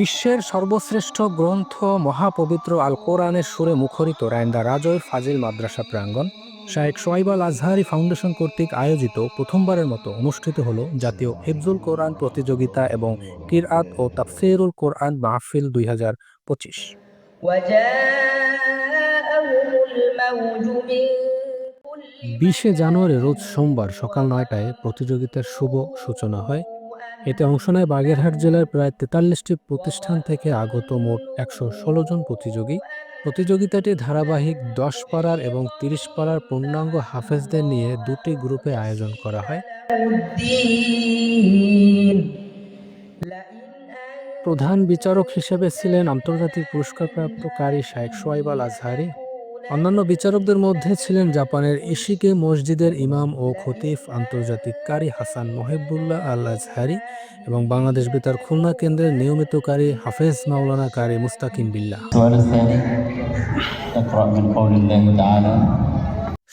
বিশ্বের সর্বশ্রেষ্ঠ গ্রন্থ মহাপবিত্র আল কোরআনের সুরে মুখরিত রায়ন্দা রাজৌর ফাজিল মাদ্রাসা প্রাঙ্গণ শায়েখ শোয়াইব আল আজহারি ফাউন্ডেশন কর্তৃক আয়োজিত প্রথমবারের মতো অনুষ্ঠিত হল জাতীয় হিফজুল কোরআন প্রতিযোগিতা এবং কিরআত ও তাফসীরুল কোরআন মাহফিল 2025। وجاءهم الموج من كل 20শে জানুয়ারি রোজ সোমবার مكان সকাল 9টায় প্রতিযোগিতার শুভ সূচনা হয়। وظنوا এতে অংশ নেয় বাগেরহাট জেলার প্রায় 43টি প্রতিষ্ঠান থেকে আগত মোট 116 জন প্রতিযোগী। প্রতিযোগিতাটি ধারাবাহিক 10 পাড়ার এবং 30 পাড়ার পূর্ণাঙ্গ হাফেজদের নিয়ে দুটি গ্রুপে আয়োজন করা হয়। الدين لئن প্রধান বিচারক হিসেবে ছিলেন আন্তর্জাতিক পুরস্কারপ্রাপ্ত কারি শায়েখ শোয়াইব আল আজহারি। অন্যান্য বিচারকদের মধ্যে ছিলেন জাপানের ইশিকে মসজিদের ইমাম ও খতিব আন্তর্জাতিক কারি হাসান মহিবুল্লাহ আল আজহারি এবং বাংলাদেশ বেতার খুলনা কেন্দ্রের নিয়মিত কারি হাফেজ মাওলানা কারি মুস্তাকিম বিল্লাহ। السؤال الثاني اقرأ من قول الله تعالى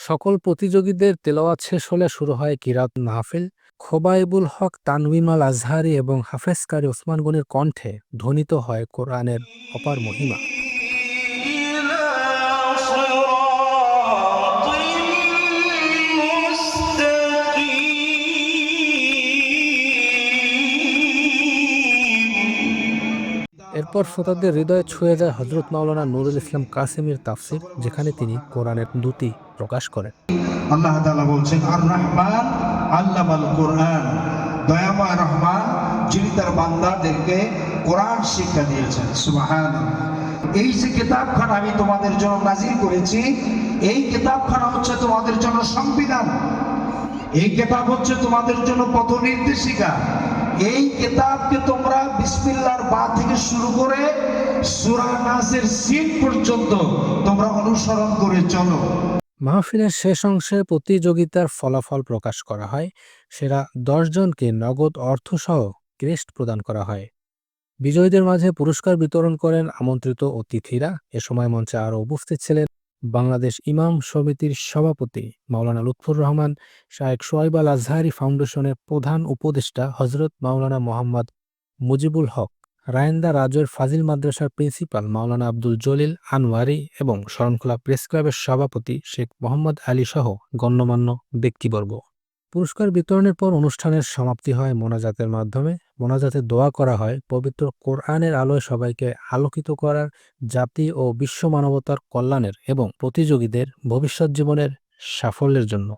সকল প্রতিযোগীদের তেলাওয়াত শেষ হলে শুরু হয় কিরাত মাহফিল। খোবাইবুল হক তানভিম আল আজহারি এবং হাফেজ কারি ওসমান গনির কণ্ঠে ধ্বনিত হয় কোরআনের অপার মহিমা। এরপর শ্রোতাদের হৃদয়ে ছুঁয়ে যায় হযরত মাওলানা নুরুল ইসলাম কাসেমীর তাফসির, যেখানে তিনি কোরআনের দ্যুতি প্রকাশ করেন। আল্লাহ তাআলা বলছেন আর রহমান আল্লামাল কোরআন, দয়াময় রহমান যিনি তার বান্দাদেরকে কোরআন শিক্ষা দিয়েছেন। সুবহানাল্লাহ। এই যে কিতাবখানা আমি তোমাদের জন্য নাজিল করেছি, এই কিতাবখানা হচ্ছে তোমাদের জন্য সংবিধান, এই কিতাব হচ্ছে তোমাদের জন্য পথ নির্দেশিকা। এই কিতাবকে তোমরা বিসমিল্লাহর বা থেকে শুরু করে সূরা নাসের সিন পর্যন্ত তোমরা অনুসরণ করে চলো। মাহফিলের শেষ অংশে প্রতিযোগিতার ফলাফল প্রকাশ করা হয়। সেরা 10 জনকে নগদ অর্থসহ ক্রেস্ট প্রদান করা হয়। বিজয়ীদের মাঝে পুরস্কার বিতরণ করেন আমন্ত্রিত অতিথিরা। এ সময় মঞ্চে আরও উপস্থিত ছিলেন বাংলাদেশ ইমাম সমিতির সভাপতি মাওলানা লুৎফর রহমান, শায়েখ শোয়াইব আল আজহারি ফাউন্ডেশনের প্রধান উপদেষ্টা হযরত মাওলানা মোহাম্মদ মুজিবুল হক, রায়েন্দা রাজৌর ফাজিল মাদ্রাসার প্রিন্সিপাল মাওলানা আব্দুল জলিল আনওয়ারি এবং শরণখোলা প্রেস ক্লাবের সভাপতি শেখ মোহাম্মদ আলী সহ গণ্যমান্য ব্যক্তিবর্গ। পুরস্কার বিতরণের পর অনুষ্ঠানের সমাপ্তি হয় মোনাজাতের মাধ্যমে। মোনাজাতে দোয়া করা হয় পবিত্র কোরআনের আলোয় সবাইকে আলোকিত করার, জাতি ও বিশ্ব মানবতার কল্যাণের এবং প্রতিযোগীদের ভবিষ্যৎ জীবনের সাফল্যের জন্য।